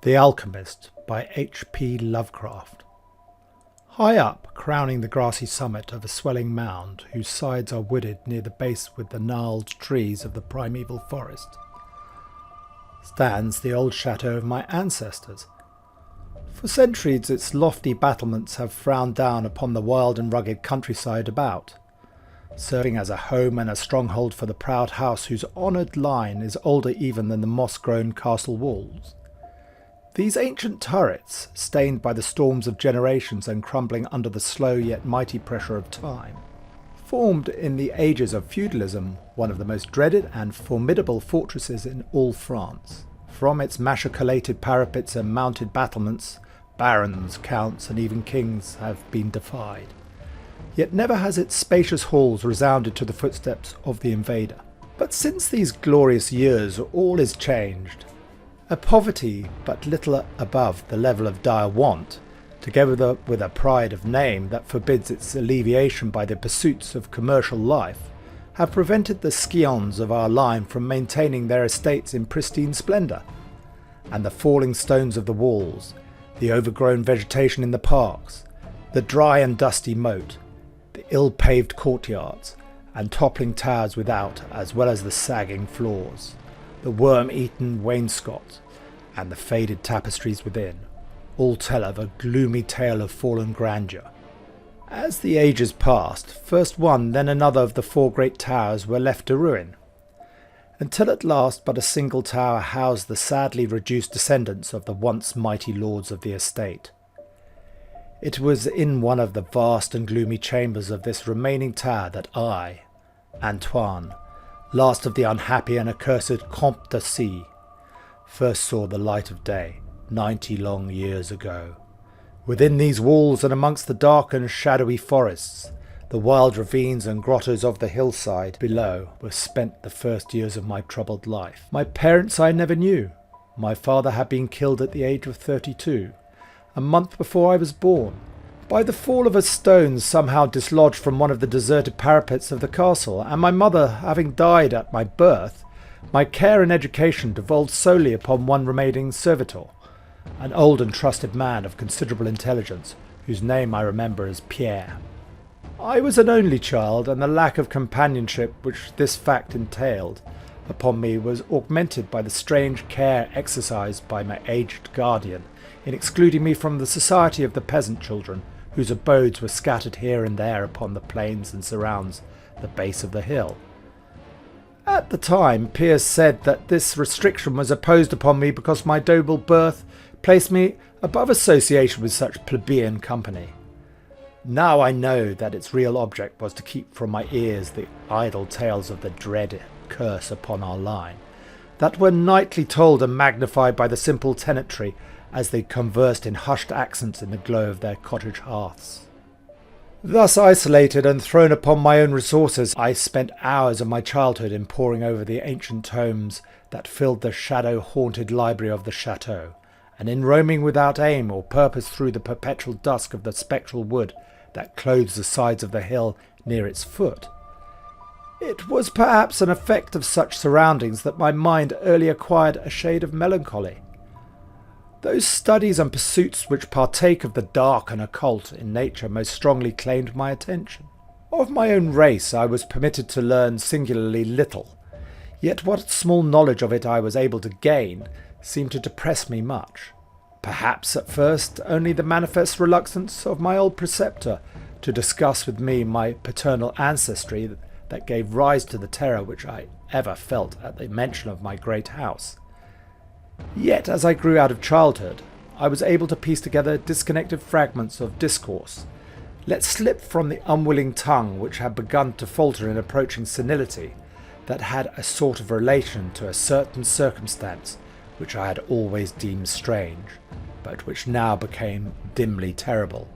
The Alchemist by HP Lovecraft. High up, crowning the grassy summit of a swelling mound whose sides are wooded near the base with the gnarled trees of the primeval forest, stands the old chateau of my ancestors. For centuries its lofty battlements have frowned down upon the wild and rugged countryside about, serving as a home and a stronghold for the proud house whose honoured line is older even than the moss-grown castle walls. These ancient turrets, stained by the storms of generations and crumbling under the slow yet mighty pressure of time, formed in the ages of feudalism one of the most dreaded and formidable fortresses in all France. From its machicolated parapets and mounted battlements, barons, counts, and even kings have been defied. Yet never has its spacious halls resounded to the footsteps of the invader. But since these glorious years all is changed. A poverty but little above the level of dire want, together with a pride of name that forbids its alleviation by the pursuits of commercial life, have prevented the scions of our line from maintaining their estates in pristine splendour, and the falling stones of the walls, the overgrown vegetation in the parks, the dry and dusty moat, the ill-paved courtyards, and toppling towers without, as well as the sagging floors, the worm-eaten wainscots, and the faded tapestries within, all tell of a gloomy tale of fallen grandeur. As the ages passed, first one, then another of the four great towers were left to ruin, until at last but a single tower housed the sadly reduced descendants of the once mighty lords of the estate. It was in one of the vast and gloomy chambers of this remaining tower that I, Antoine, last of the unhappy and accursed Comte de C, first saw the light of day 90 long years ago. Within these walls and amongst the dark and shadowy forests, the wild ravines and grottos of the hillside below were spent the first years of my troubled life. My parents I never knew. My father had been killed at the age of 32, a month before I was born, by the fall of a stone somehow dislodged from one of the deserted parapets of the castle, and my mother having died at my birth, my care and education devolved solely upon one remaining servitor, an old and trusted man of considerable intelligence, whose name I remember as Pierre. I was an only child, and the lack of companionship which this fact entailed upon me was augmented by the strange care exercised by my aged guardian in excluding me from the society of the peasant children, whose abodes were scattered here and there upon the plains and surrounds the base of the hill. At the time, Pierre said that this restriction was imposed upon me because my noble birth placed me above association with such plebeian company. Now I know that its real object was to keep from my ears the idle tales of the dread curse upon our line, that were nightly told and magnified by the simple tenantry as they conversed in hushed accents in the glow of their cottage hearths. Thus isolated and thrown upon my own resources, I spent hours of my childhood in poring over the ancient tomes that filled the shadow-haunted library of the chateau, and in roaming without aim or purpose through the perpetual dusk of the spectral wood that clothes the sides of the hill near its foot. It was perhaps an effect of such surroundings that my mind early acquired a shade of melancholy. Those studies and pursuits which partake of the dark and occult in nature most strongly claimed my attention. Of my own race I was permitted to learn singularly little, yet what small knowledge of it I was able to gain seemed to depress me much. Perhaps at first only the manifest reluctance of my old preceptor to discuss with me my paternal ancestry that gave rise to the terror which I ever felt at the mention of my great house. Yet as I grew out of childhood, I was able to piece together disconnected fragments of discourse, let slip from the unwilling tongue which had begun to falter in approaching senility, that had a sort of relation to a certain circumstance which I had always deemed strange, but which now became dimly terrible.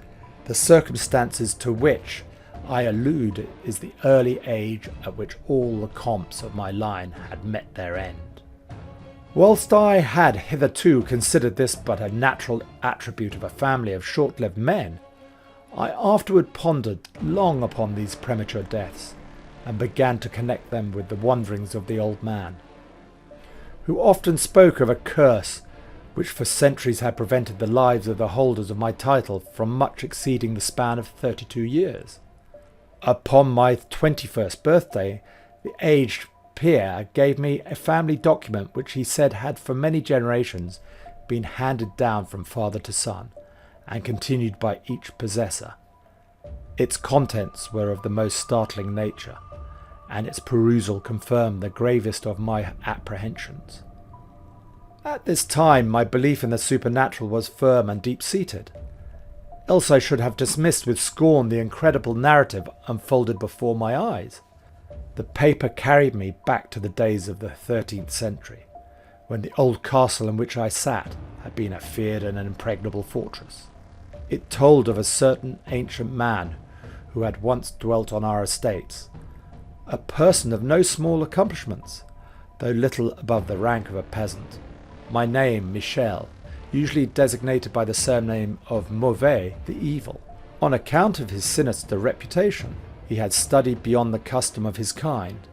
The circumstances to which I allude is the early age at which all the comps of my line had met their end. Whilst I had hitherto considered this but a natural attribute of a family of short-lived men, I afterward pondered long upon these premature deaths, and began to connect them with the wanderings of the old man, who often spoke of a curse which for centuries had prevented the lives of the holders of my title from much exceeding the span of 32 years. Upon my 21st birthday, the aged peer gave me a family document which he said had for many generations been handed down from father to son and continued by each possessor. Its contents were of the most startling nature, and its perusal confirmed the gravest of my apprehensions. At this time my belief in the supernatural was firm and deep-seated, else I should have dismissed with scorn the incredible narrative unfolded before my eyes. The paper carried me back to the days of the 13th century, when the old castle in which I sat had been a feared and impregnable fortress. It told of a certain ancient man who had once dwelt on our estates, a person of no small accomplishments, though little above the rank of a peasant. My name, Michel, usually designated by the surname of Mauvais, the evil. On account of his sinister reputation, he had studied beyond the custom of his kind,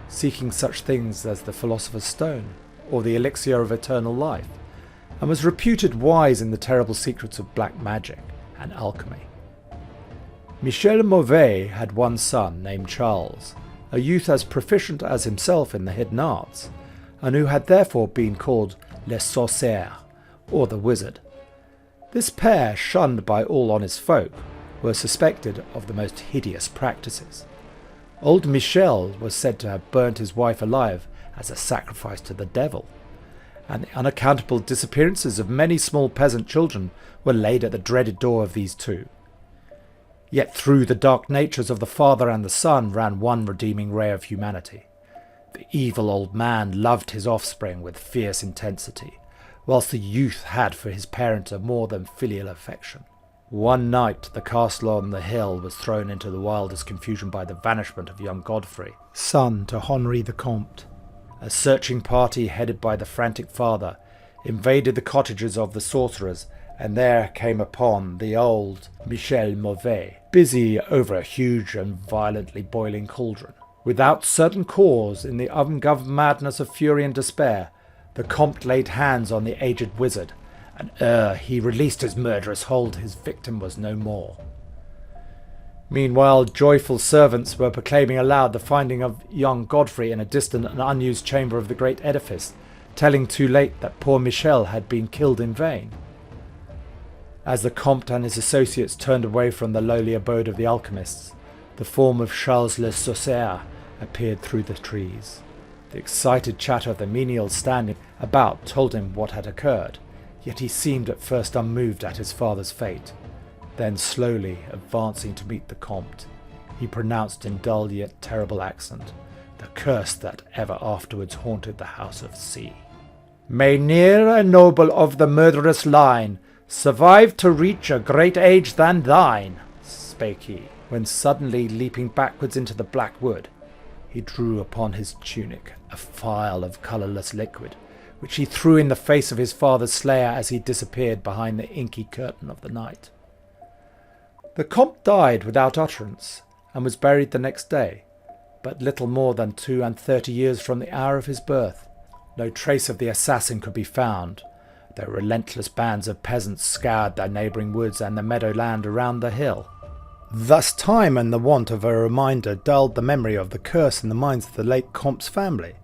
seeking such things as the philosopher's stone or the elixir of eternal life, and was reputed wise in the terrible secrets of black magic and alchemy. Michel Mauvais had one son named Charles, a youth as proficient as himself in the hidden arts, and who had therefore been called Le Sorcier, or the Wizard. This pair, shunned by all honest folk, were suspected of the most hideous practices. Old Michel was said to have burnt his wife alive as a sacrifice to the devil, and the unaccountable disappearances of many small peasant children were laid at the dreaded door of these two. Yet through the dark natures of the father and the son ran one redeeming ray of humanity. The evil old man loved his offspring with fierce intensity, whilst the youth had for his parent a more than filial affection. One night the castle on the hill was thrown into the wildest confusion by the vanishment of young Godfrey, son to Henri the Comte. A searching party headed by the frantic father invaded the cottages of the sorcerers, and there came upon the old Michel Mauvais, busy over a huge and violently boiling cauldron. Without certain cause, in the ungoverned madness of fury and despair, the Comte laid hands on the aged wizard, and ere he released his murderous hold, his victim was no more. Meanwhile, joyful servants were proclaiming aloud the finding of young Godfrey in a distant and unused chamber of the great edifice, telling too late that poor Michel had been killed in vain. As the Comte and his associates turned away from the lowly abode of the alchemists, the form of Charles Le Sorcier appeared through the trees. The excited chatter of the menials standing about told him what had occurred, yet he seemed at first unmoved at his father's fate. Then slowly advancing to meet the Comte, he pronounced in dull yet terrible accent the curse that ever afterwards haunted the house of C. "May ne'er a noble of the murderous line survive to reach a great age than thine," spake he, when suddenly leaping backwards into the black wood, he drew upon his tunic a phial of colourless liquid, which he threw in the face of his father's slayer as he disappeared behind the inky curtain of the night. The Comte died without utterance, and was buried the next day, but little more than 32 years from the hour of his birth. No trace of the assassin could be found, though relentless bands of peasants scoured the neighbouring woods and the meadowland around the hill. Thus time and the want of a reminder dulled the memory of the curse in the minds of the late Comte's family,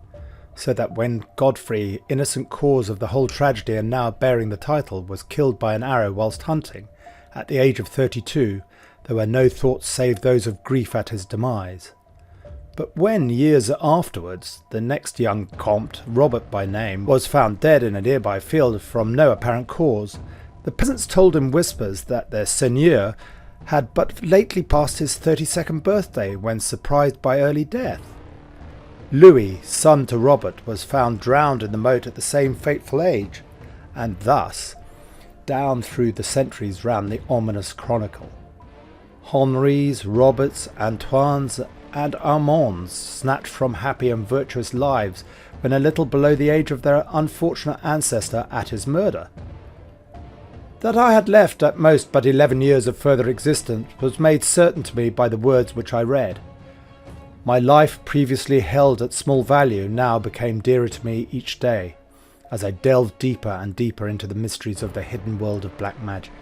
so that when Godfrey, innocent cause of the whole tragedy and now bearing the title, was killed by an arrow whilst hunting, at the age of 32, there were no thoughts save those of grief at his demise. But when, years afterwards, the next young Comte, Robert by name, was found dead in a nearby field from no apparent cause, the peasants told in whispers that their seigneur had but lately passed his 32nd birthday when surprised by early death. Louis, son to Robert, was found drowned in the moat at the same fateful age, and thus, down through the centuries ran the ominous chronicle. Henris, Roberts, Antoines, and Armands snatched from happy and virtuous lives when a little below the age of their unfortunate ancestor at his murder. That I had left at most but 11 years of further existence was made certain to me by the words which I read. My life, previously held at small value, now became dearer to me each day, as I delved deeper and deeper into the mysteries of the hidden world of black magic.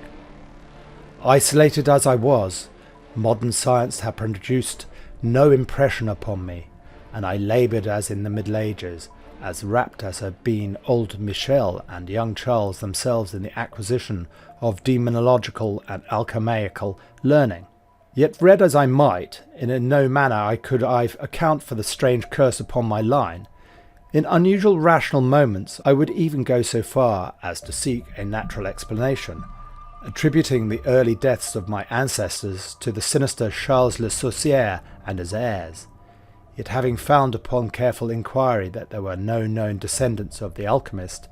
Isolated as I was, modern science had produced no impression upon me, and I laboured as in the Middle Ages, as rapt as had been old Michel and young Charles themselves in the acquisition of demonological and alchemical learning. Yet read as I might, in no manner could I account for the strange curse upon my line. In unusual rational moments I would even go so far as to seek a natural explanation, attributing the early deaths of my ancestors to the sinister Charles Le Sorcier and his heirs. Yet having found upon careful inquiry that there were no known descendants of the Alchemist,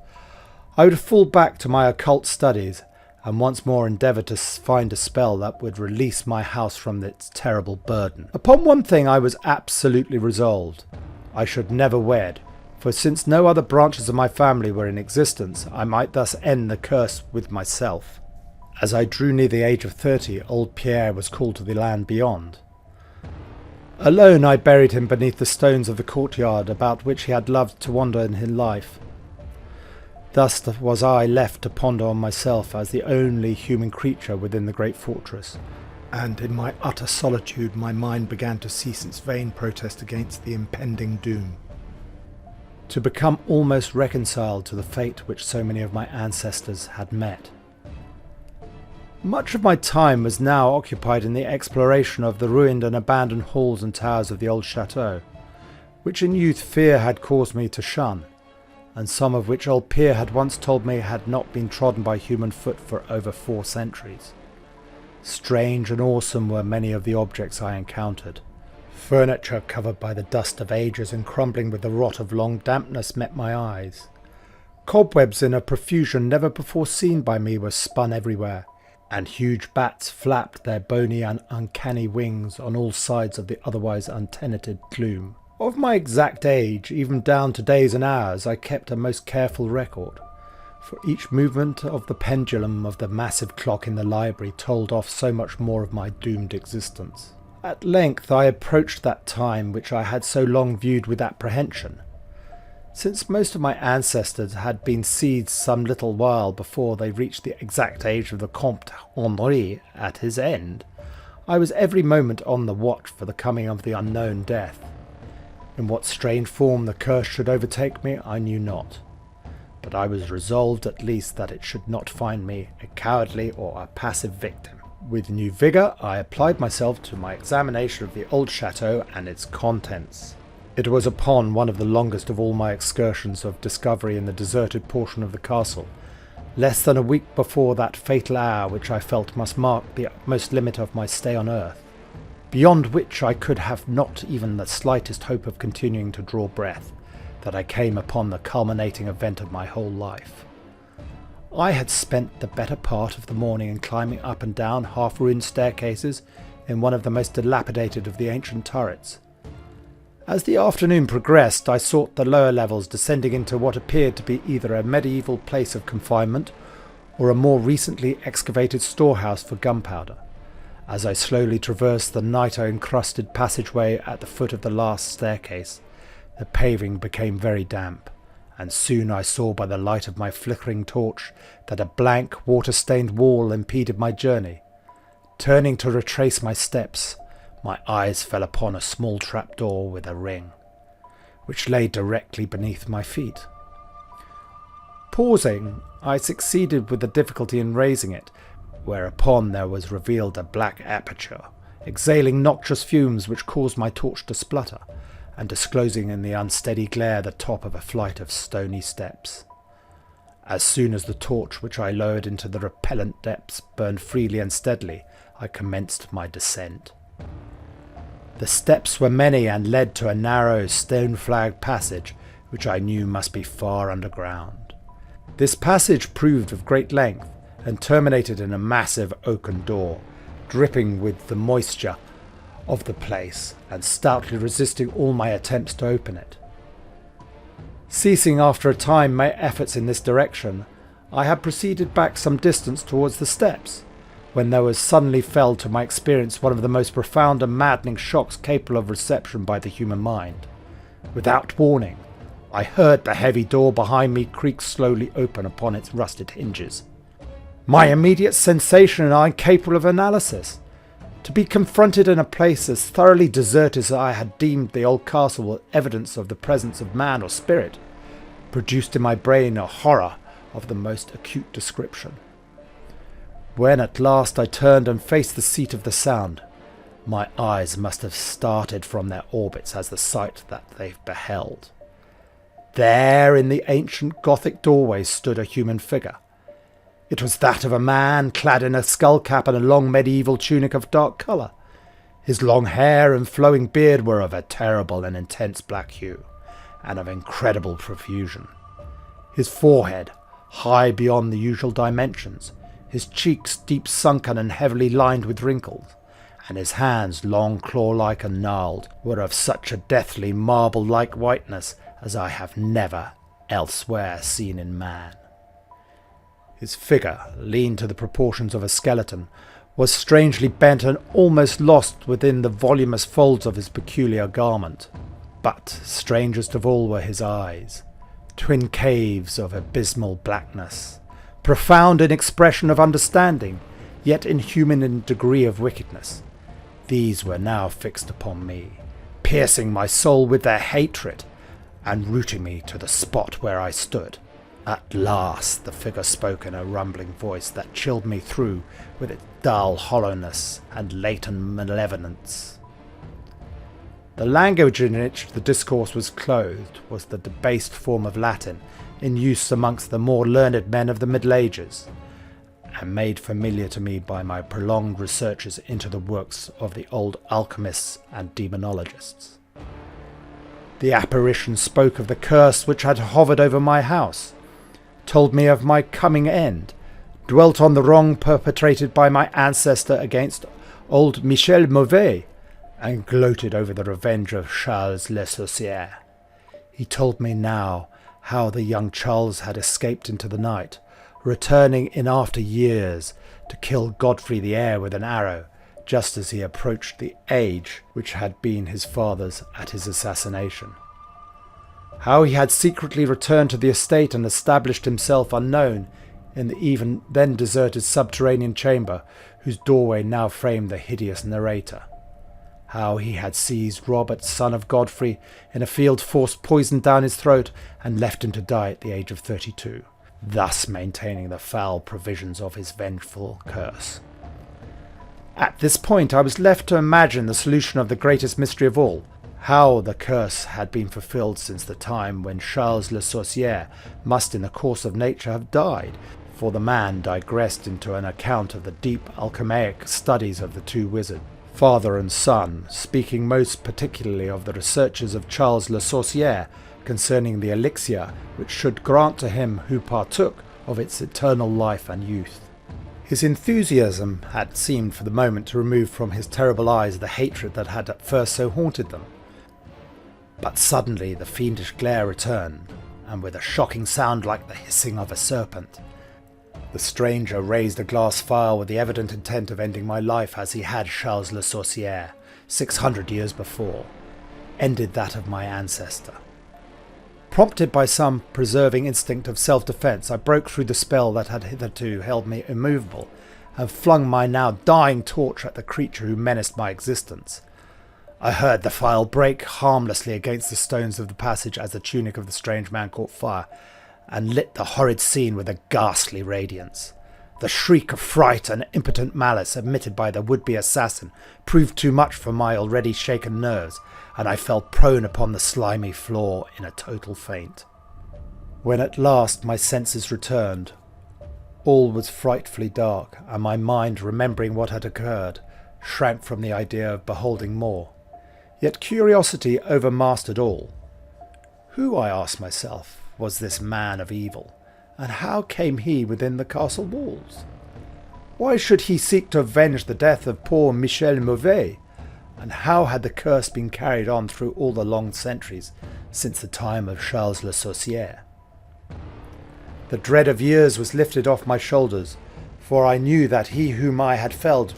I would fall back to my occult studies and once more endeavour to find a spell that would release my house from its terrible burden. Upon one thing I was absolutely resolved. I should never wed, for since no other branches of my family were in existence, I might thus end the curse with myself. As I drew near the age of 30, old Pierre was called to the land beyond. Alone I buried him beneath the stones of the courtyard about which he had loved to wander in his life. Thus was I left to ponder on myself as the only human creature within the great fortress, and in my utter solitude my mind began to cease its vain protest against the impending doom, to become almost reconciled to the fate which so many of my ancestors had met. Much of my time was now occupied in the exploration of the ruined and abandoned halls and towers of the old chateau, which in youth fear had caused me to shun, and some of which old Pierre had once told me had not been trodden by human foot for over 4 centuries. Strange and awesome were many of the objects I encountered. Furniture covered by the dust of ages and crumbling with the rot of long dampness met my eyes. Cobwebs in a profusion never before seen by me were spun everywhere, and huge bats flapped their bony and uncanny wings on all sides of the otherwise untenanted gloom. Of my exact age, even down to days and hours, I kept a most careful record, for each movement of the pendulum of the massive clock in the library told off so much more of my doomed existence. At length I approached that time which I had so long viewed with apprehension. Since most of my ancestors had been seeds some little while before they reached the exact age of the Comte Henri at his end, I was every moment on the watch for the coming of the unknown death. In what strange form the curse should overtake me I knew not, but I was resolved at least that it should not find me a cowardly or a passive victim. With new vigour I applied myself to my examination of the old chateau and its contents. It was upon one of the longest of all my excursions of discovery in the deserted portion of the castle, less than a week before that fatal hour which I felt must mark the utmost limit of my stay on earth, beyond which I could have not even the slightest hope of continuing to draw breath, that I came upon the culminating event of my whole life. I had spent the better part of the morning in climbing up and down half-ruined staircases in one of the most dilapidated of the ancient turrets. As the afternoon progressed, I sought the lower levels, descending into what appeared to be either a medieval place of confinement or a more recently excavated storehouse for gunpowder. As I slowly traversed the niter-encrusted passageway at the foot of the last staircase, the paving became very damp, and soon I saw by the light of my flickering torch that a blank, water-stained wall impeded my journey. Turning to retrace my steps, my eyes fell upon a small trapdoor with a ring, which lay directly beneath my feet. Pausing, I succeeded with the difficulty in raising it, whereupon there was revealed a black aperture, exhaling noxious fumes which caused my torch to splutter, and disclosing in the unsteady glare the top of a flight of stony steps. As soon as the torch which I lowered into the repellent depths burned freely and steadily, I commenced my descent. The steps were many and led to a narrow, stone-flagged passage, which I knew must be far underground. This passage proved of great length, and terminated in a massive oaken door, dripping with the moisture of the place, and stoutly resisting all my attempts to open it. Ceasing after a time my efforts in this direction, I had proceeded back some distance towards the steps, when there was suddenly fell to my experience one of the most profound and maddening shocks capable of reception by the human mind. Without warning, I heard the heavy door behind me creak slowly open upon its rusted hinges. My immediate sensation are incapable of analysis. To be confronted in a place as thoroughly deserted as I had deemed the old castle with evidence of the presence of man or spirit, produced in my brain a horror of the most acute description. When at last I turned and faced the seat of the sound, my eyes must have started from their orbits as the sight that they beheld. There in the ancient Gothic doorway stood a human figure. It was that of a man clad in a skull cap and a long medieval tunic of dark colour. His long hair and flowing beard were of a terrible and intense black hue, and of incredible profusion. His forehead, high beyond the usual dimensions, his cheeks deep sunken and heavily lined with wrinkles, and his hands, long claw-like and gnarled, were of such a deathly marble-like whiteness as I have never elsewhere seen in man. His figure, lean to the proportions of a skeleton, was strangely bent and almost lost within the voluminous folds of his peculiar garment. But strangest of all were his eyes, twin caves of abysmal blackness, profound in expression of understanding, yet inhuman in degree of wickedness. These were now fixed upon me, piercing my soul with their hatred, and rooting me to the spot where I stood. At last the figure spoke in a rumbling voice that chilled me through with its dull hollowness and latent malevolence. The language in which the discourse was clothed was the debased form of Latin in use amongst the more learned men of the Middle Ages, and made familiar to me by my prolonged researches into the works of the old alchemists and demonologists. The apparition spoke of the curse which had hovered over my house, told me of my coming end, dwelt on the wrong perpetrated by my ancestor against old Michel Mauvais, and gloated over the revenge of Charles Le Sorcier. He told me now how the young Charles had escaped into the night, returning in after years to kill Godfrey the heir with an arrow, just as he approached the age which had been his father's at his assassination. How he had secretly returned to the estate and established himself unknown in the even then deserted subterranean chamber whose doorway now framed the hideous narrator. How he had seized Robert, son of Godfrey, in a field, forced poison down his throat, and left him to die at the age of 32, thus maintaining the foul provisions of his vengeful curse. At this point I was left to imagine the solution of the greatest mystery of all, how the curse had been fulfilled since the time when Charles Le Sorcier must in the course of nature have died, for the man digressed into an account of the deep alchemaic studies of the two wizards, father and son, speaking most particularly of the researches of Charles Le Sorcier concerning the elixir which should grant to him who partook of its eternal life and youth. His enthusiasm had seemed for the moment to remove from his terrible eyes the hatred that had at first so haunted them. But suddenly the fiendish glare returned, and with a shocking sound like the hissing of a serpent, the stranger raised a glass phial with the evident intent of ending my life as he had Charles Le Sorcier, 600 years before, ended that of my ancestor. Prompted by some preserving instinct of self-defence, I broke through the spell that had hitherto held me immovable, and flung my now dying torch at the creature who menaced my existence. I heard the phial break harmlessly against the stones of the passage as the tunic of the strange man caught fire, and lit the horrid scene with a ghastly radiance. The shriek of fright and impotent malice emitted by the would-be assassin proved too much for my already shaken nerves, and I fell prone upon the slimy floor in a total faint. When at last my senses returned, all was frightfully dark, and my mind, remembering what had occurred, shrank from the idea of beholding more. Yet curiosity overmastered all. Who, I asked myself, was this man of evil, and how came he within the castle walls? Why should he seek to avenge the death of poor Michel Mauvais, and how had the curse been carried on through all the long centuries since the time of Charles Le Sorcier? The dread of years was lifted off my shoulders, for I knew that he whom I had felled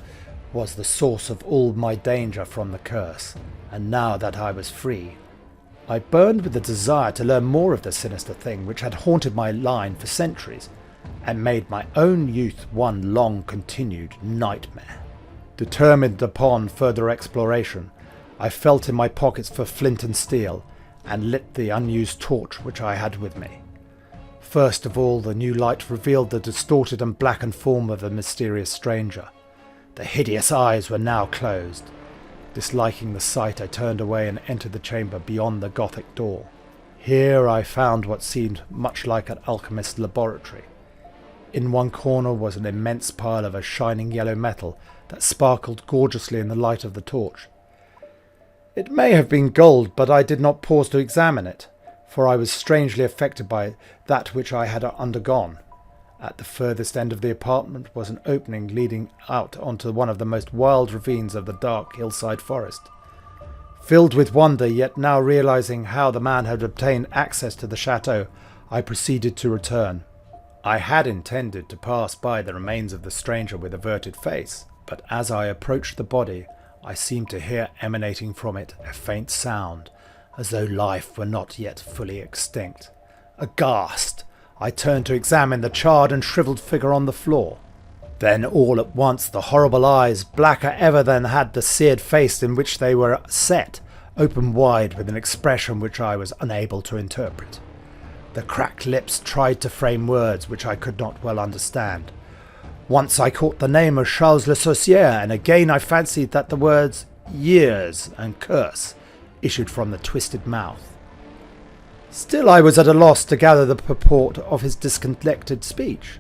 was the source of all my danger from the curse, and now that I was free, I burned with the desire to learn more of the sinister thing which had haunted my line for centuries, and made my own youth one long continued nightmare. Determined upon further exploration, I felt in my pockets for flint and steel, and lit the unused torch which I had with me. First of all, the new light revealed the distorted and blackened form of the mysterious stranger. The hideous eyes were now closed. Disliking the sight, I turned away and entered the chamber beyond the Gothic door. Here I found what seemed much like an alchemist's laboratory. In one corner was an immense pile of a shining yellow metal that sparkled gorgeously in the light of the torch. It may have been gold, but I did not pause to examine it, for I was strangely affected by that which I had undergone. At the furthest end of the apartment was an opening leading out onto one of the most wild ravines of the dark hillside forest. Filled with wonder, yet now realizing how the man had obtained access to the chateau, I proceeded to return. I had intended to pass by the remains of the stranger with averted face, but as I approached the body, I seemed to hear emanating from it a faint sound, as though life were not yet fully extinct. Aghast, I turned to examine the charred and shriveled figure on the floor. Then all at once the horrible eyes, blacker ever than had the seared face in which they were set, opened wide with an expression which I was unable to interpret. The cracked lips tried to frame words which I could not well understand. Once I caught the name of Charles Le Saucier, and again I fancied that the words years and curse issued from the twisted mouth. Still I was at a loss to gather the purport of his disconnected speech.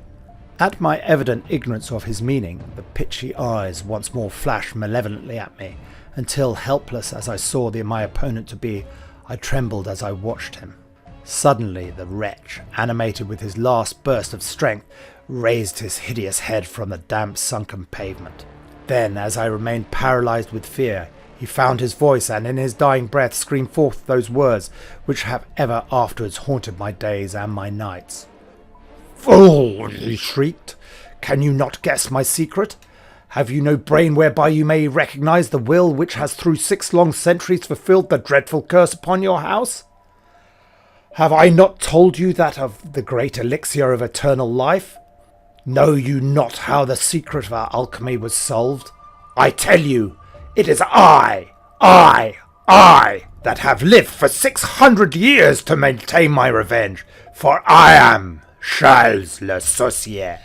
At my evident ignorance of his meaning, the pitchy eyes once more flashed malevolently at me, until, helpless as I saw my opponent to be, I trembled as I watched him. Suddenly the wretch, animated with his last burst of strength, raised his hideous head from the damp sunken pavement. Then, as I remained paralyzed with fear, he found his voice, and in his dying breath screamed forth those words which have ever afterwards haunted my days and my nights. "Fool!" he shrieked. "Can you not guess my secret? Have you no brain whereby you may recognize the will which has through 6 long centuries fulfilled the dreadful curse upon your house? Have I not told you that of the great elixir of eternal life? Know you not how the secret of our alchemy was solved? I tell you, it is I that have lived for 600 years to maintain my revenge, for I am Charles Le Saucier."